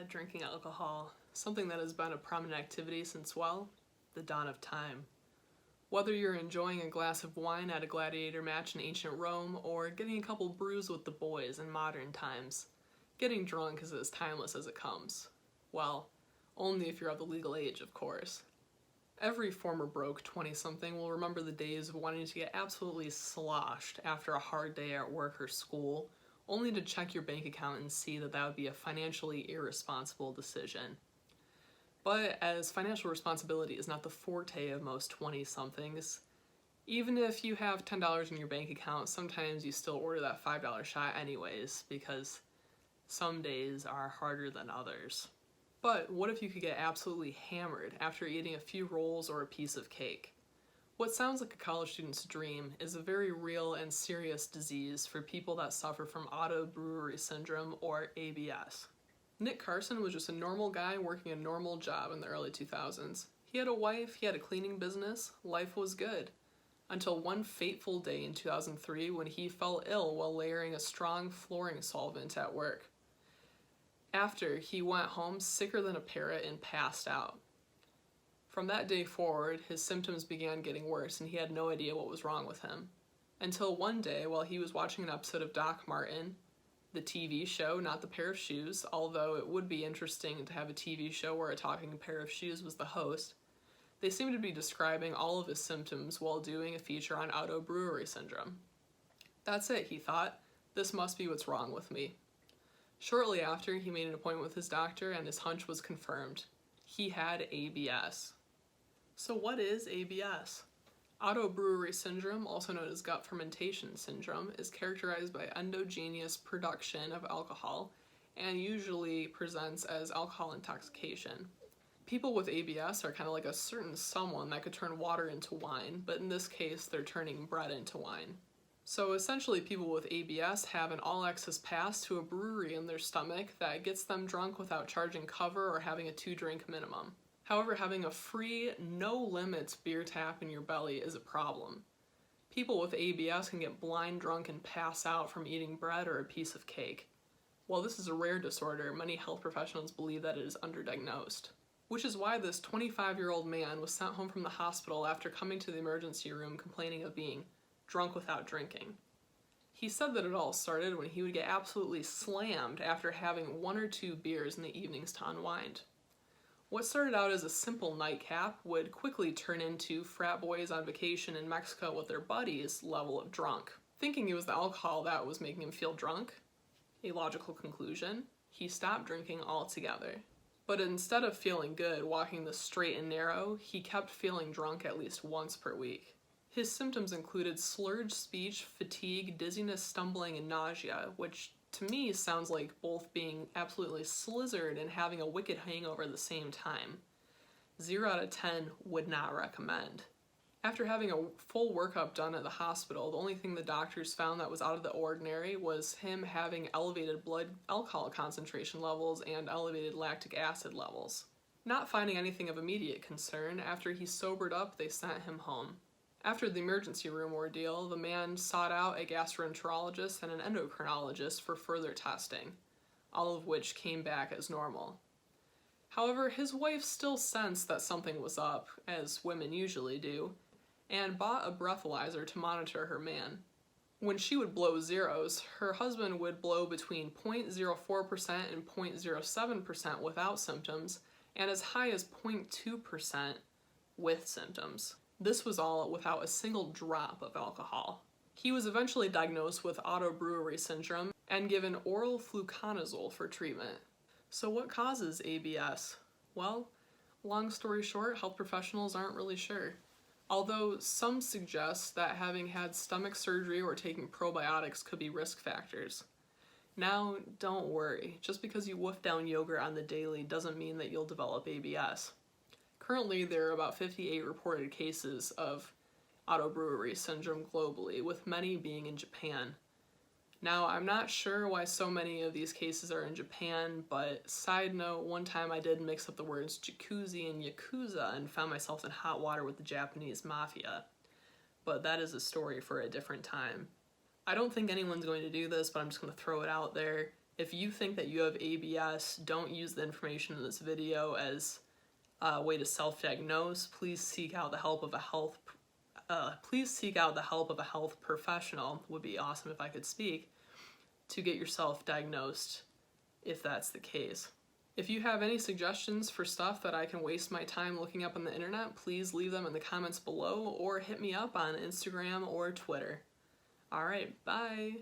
Drinking alcohol. Something that has been a prominent activity since, well, the dawn of time. Whether you're enjoying a glass of wine at a gladiator match in ancient Rome or getting a couple brews with the boys in modern times, getting drunk is as timeless as it comes. Well, only if you're of the legal age, of course. Every former broke 20-something will remember the days of wanting to get absolutely sloshed after a hard day at work or school, only to check your bank account and see that that would be a financially irresponsible decision. But as financial responsibility is not the forte of most 20-somethings, even if you have $10 in your bank account, sometimes you still order that $5 shot anyways, because some days are harder than others. But what if you could get absolutely hammered after eating a few rolls or a piece of cake? What sounds like a college student's dream is a very real and serious disease for people that suffer from Auto-brewery syndrome, or ABS. Nick Carson was just a normal guy working a normal job in the early 2000s. He had a wife, he had a cleaning business, life was good. Until one fateful day in 2003 when he fell ill while layering a strong flooring solvent at work. After, he went home sicker than a parrot and passed out. From that day forward, his symptoms began getting worse and he had no idea what was wrong with him. Until one day, while he was watching an episode of Doc Martin, the TV show, not the pair of shoes, although it would be interesting to have a TV show where a talking pair of shoes was the host, they seemed to be describing all of his symptoms while doing a feature on Auto-brewery syndrome. That's it, he thought. This must be what's wrong with me. Shortly after, he made an appointment with his doctor and his hunch was confirmed. He had ABS. So what is ABS? Auto-brewery syndrome, also known as gut fermentation syndrome, is characterized by endogenous production of alcohol and usually presents as alcohol intoxication. People with ABS are kind of like a certain someone that could turn water into wine, but in this case, they're turning bread into wine. So essentially, people with ABS have an all-access pass to a brewery in their stomach that gets them drunk without charging cover or having a 2-drink minimum. However, having a free, no-limits beer tap in your belly is a problem. People with ABS can get blind drunk and pass out from eating bread or a piece of cake. While this is a rare disorder, many health professionals believe that it is underdiagnosed. Which is why this 25-year-old man was sent home from the hospital after coming to the emergency room complaining of being drunk without drinking. He said that it all started when he would get absolutely slammed after having 1 or 2 beers in the evenings to unwind. What started out as a simple nightcap would quickly turn into frat boys on vacation in Mexico with their buddies level of drunk. Thinking it was the alcohol that was making him feel drunk, a logical conclusion, he stopped drinking altogether. But instead of feeling good walking the straight and narrow, he kept feeling drunk at least once per week. His symptoms included slurred speech, fatigue, dizziness, stumbling, and nausea, which to me sounds like both being absolutely slizzard and having a wicked hangover at the same time. 0 out of 10 would not recommend. After having a full workup done at the hospital, the only thing the doctors found that was out of the ordinary was him having elevated blood alcohol concentration levels and elevated lactic acid levels. Not finding anything of immediate concern, after he sobered up, they sent him home. After the emergency room ordeal, the man sought out a gastroenterologist and an endocrinologist for further testing, all of which came back as normal. However, his wife still sensed that something was up, as women usually do, and bought a breathalyzer to monitor her man. When she would blow zeros, her husband would blow between 0.04% and 0.07% without symptoms, and as high as 0.2% with symptoms. This was all without a single drop of alcohol. He was eventually diagnosed with Auto-brewery syndrome and given oral fluconazole for treatment. So what causes ABS? Well, long story short, health professionals aren't really sure. Although some suggest that having had stomach surgery or taking probiotics could be risk factors. Now, don't worry. Just because you wolf down yogurt on the daily doesn't mean that you'll develop ABS. Currently, there are about 58 reported cases of Auto-brewery syndrome globally, with many being in Japan. Now, I'm not sure why so many of these cases are in Japan, but side note, one time I did mix up the words jacuzzi and yakuza and found myself in hot water with the Japanese mafia. But that is a story for a different time. I don't think anyone's going to do this, but I'm just going to throw it out there. If you think that you have ABS, don't use the information in this video as a way to self-diagnose. Please seek out the help of a health professional. Would be awesome if I could speak, to get yourself diagnosed if that's the case. If you have any suggestions for stuff that I can waste my time looking up on the internet, please leave them in the comments below or hit me up on Instagram or Twitter. All right, bye.